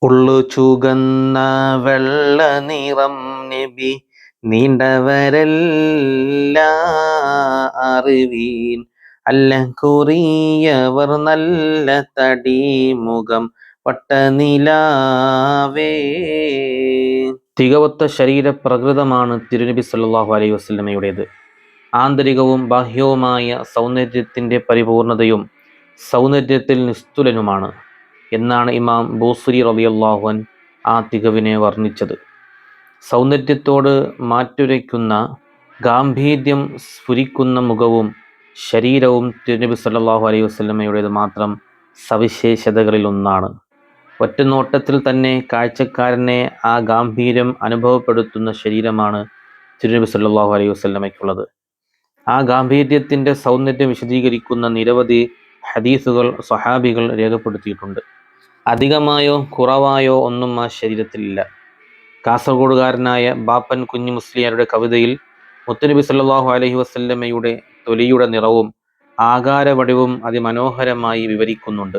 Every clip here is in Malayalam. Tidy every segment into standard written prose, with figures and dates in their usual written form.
ഉള്ളു ചുകന്ന വെള്ള നിറം നബി നീണ്ടവരല്ല അറിവീൻ അല്ല കുറിയവർ നല്ല തടി മുഖം വട്ടനിലാവേ. തികവൊത്ത ശരീരപ്രകൃതമാണ് തിരുനബി സല്ലല്ലാഹു അലൈഹി വസല്ലമയുടേത്. ആന്തരികവും ബാഹ്യവുമായ സൗന്ദര്യത്തിന്റെ പരിപൂർണതയും സൗന്ദര്യത്തിൽ നിസ്തുലനുമാണ് എന്നാണ് ഇമാം ബൂസരി റളിയല്ലാഹു അൻഹു ആ തികവിനെ വർണ്ണിച്ചത്. സൗന്ദര്യത്തോട് മാറ്റുരയ്ക്കുന്ന ഗാംഭീര്യം സ്ഫുരിക്കുന്ന മുഖവും ശരീരവും തിരുനബി സല്ലല്ലാഹു അലൈഹി വസല്ലമയുടേത് മാത്രം സവിശേഷതകളിൽ ഒന്നാണ്. ഒറ്റനോട്ടത്തിൽ തന്നെ കാഴ്ചക്കാരനെ ആ ഗാംഭീര്യം അനുഭവപ്പെടുത്തുന്ന ശരീരമാണ് തിരുനബി സല്ലല്ലാഹു അലൈഹി വസല്ലമയ്ക്കുള്ളത്. ആ ഗാംഭീര്യത്തിന്റെ സൗന്ദര്യം വിശദീകരിക്കുന്ന നിരവധി ഹദീസുകൾ സ്വഹാബികൾ രേഖപ്പെടുത്തിയിട്ടുണ്ട്. അധികമായോ കുറവായോ ഒന്നും ആ ശരീരത്തിലില്ല. കാസർഗോഡുകാരനായ ബാപ്പൻ കുഞ്ഞു മുസ്ലിയാരുടെ കവിതയിൽ മുത്തുനബി സല്ലല്ലാഹു അലൈഹി വസല്ലമയുടെ തൊലിയുടെ നിറവും ആകാരവടിവും അതിമനോഹരമായി വിവരിക്കുന്നുണ്ട്.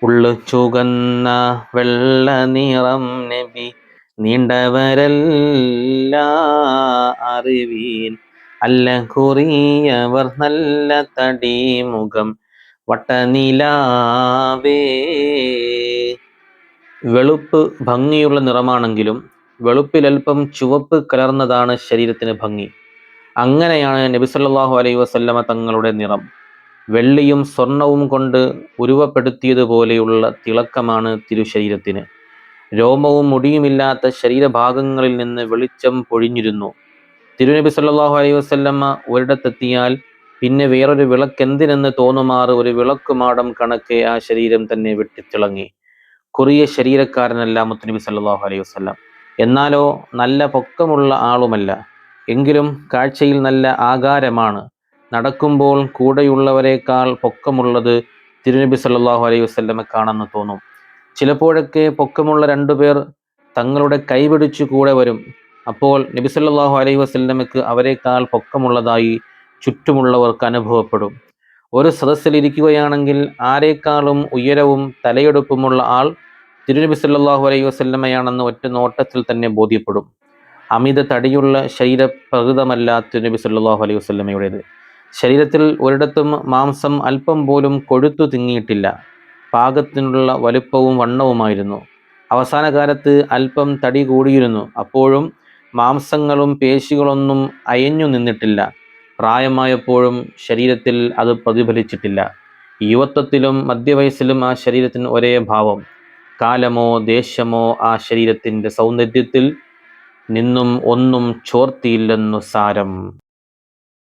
ഉള്ളു ചുകന്ന വെള്ള നിറം നബി നീണ്ടവരല്ല അറിവീൻ അല്ല കുറിയവർ നല്ല തടി മുഖം വട്ടനിലാവേ. വെളുപ്പ് ഭംഗിയുള്ള നിറമാണെങ്കിലും വെളുപ്പിലൽപ്പം ചുവപ്പ് കലർന്നതാണ് ശരീരത്തിന് ഭംഗി. അങ്ങനെയാണ് നബി സല്ലല്ലാഹു അലൈഹി വസല്ലമ തങ്ങളുടെ നിറം. വെള്ളിയും സ്വർണവും കൊണ്ട് ഉരുവപ്പെടുത്തിയതുപോലെയുള്ള തിളക്കമാണ് തിരുശരീരത്തിന്. രോമവും മുടിയുമില്ലാത്ത ശരീരഭാഗങ്ങളിൽ നിന്ന് വെളിച്ചം പൊഴിഞ്ഞിരുന്നു. തിരുനബി സല്ലല്ലാഹു അലൈഹി വസല്ലമ ഒരിടത്തെത്തിയാൽ പിന്നെ വേറൊരു വിളക്കെന്തിനെന്ന് തോന്നുമാറ് ഒരു വിളക്കുമാടം കണക്കെ ആ ശരീരം തന്നെ വെട്ടിത്തിളങ്ങി. കുറിയ ശരീരക്കാരനല്ല മുത്തുനബി സല്ലല്ലാഹു അലൈഹി വസല്ലം. എന്നാലോ നല്ല പൊക്കമുള്ള ആളുമല്ല. എങ്കിലും കാഴ്ചയിൽ നല്ല ആകാരമാണ്. നടക്കുമ്പോൾ കൂടെയുള്ളവരെക്കാൾ പൊക്കമുള്ളത് തിരുനബി സല്ലല്ലാഹു അലൈഹി വസല്ലമക്കാണെന്ന് തോന്നും. ചിലപ്പോഴൊക്കെ പൊക്കമുള്ള രണ്ടുപേർ തങ്ങളുടെ കൈപിടിച്ചു കൂടെ വരും. അപ്പോൾ നബി സല്ലല്ലാഹു അലൈഹി വസല്ലമക്ക് അവരെക്കാൾ പൊക്കമുള്ളതായി ചുറ്റുമുള്ളവർക്ക് അനുഭവപ്പെടും. ഒരു സദസ്സിൽ ഇരിക്കുകയാണെങ്കിൽ ആരെക്കാളും ഉയരവും തലയെടുപ്പുമുള്ള ആൾ തിരുനബി സല്ലല്ലാഹു അലൈഹി വസല്ലമയാണെന്ന് ഒറ്റ നോട്ടത്തിൽ തന്നെ ബോധ്യപ്പെടും. അമിത തടിയുള്ള ശരീരപ്രകൃതമല്ല തിരുനബി സല്ലല്ലാഹു അലൈഹി വസല്ലമയുടേത്. ശരീരത്തിൽ ഒരിടത്തും മാംസം അല്പം പോലും കൊഴുത്തു തിങ്ങിയിട്ടില്ല. പാകത്തിനുള്ള വലുപ്പവും വണ്ണവുമായിരുന്നു. അവസാന കാലത്ത് അല്പം തടി കൂടിയിരുന്നു. അപ്പോഴും മാംസങ്ങളും പേശികളൊന്നും അയഞ്ഞു നിന്നിട്ടില്ല. പ്രായമായപ്പോഴും ശരീരത്തിൽ അത് പ്രതിഫലിച്ചിട്ടില്ല. യുവത്വത്തിലും മധ്യവയസ്സിലും ആ ശരീരത്തിന് ഒരേ ഭാവം. കാലമോ ദേശമോ ആ ശരീരത്തിൻ്റെ സൗന്ദര്യത്തിൽ നിന്നും ഒന്നും ചോർത്തിയില്ലെന്നു സാരം.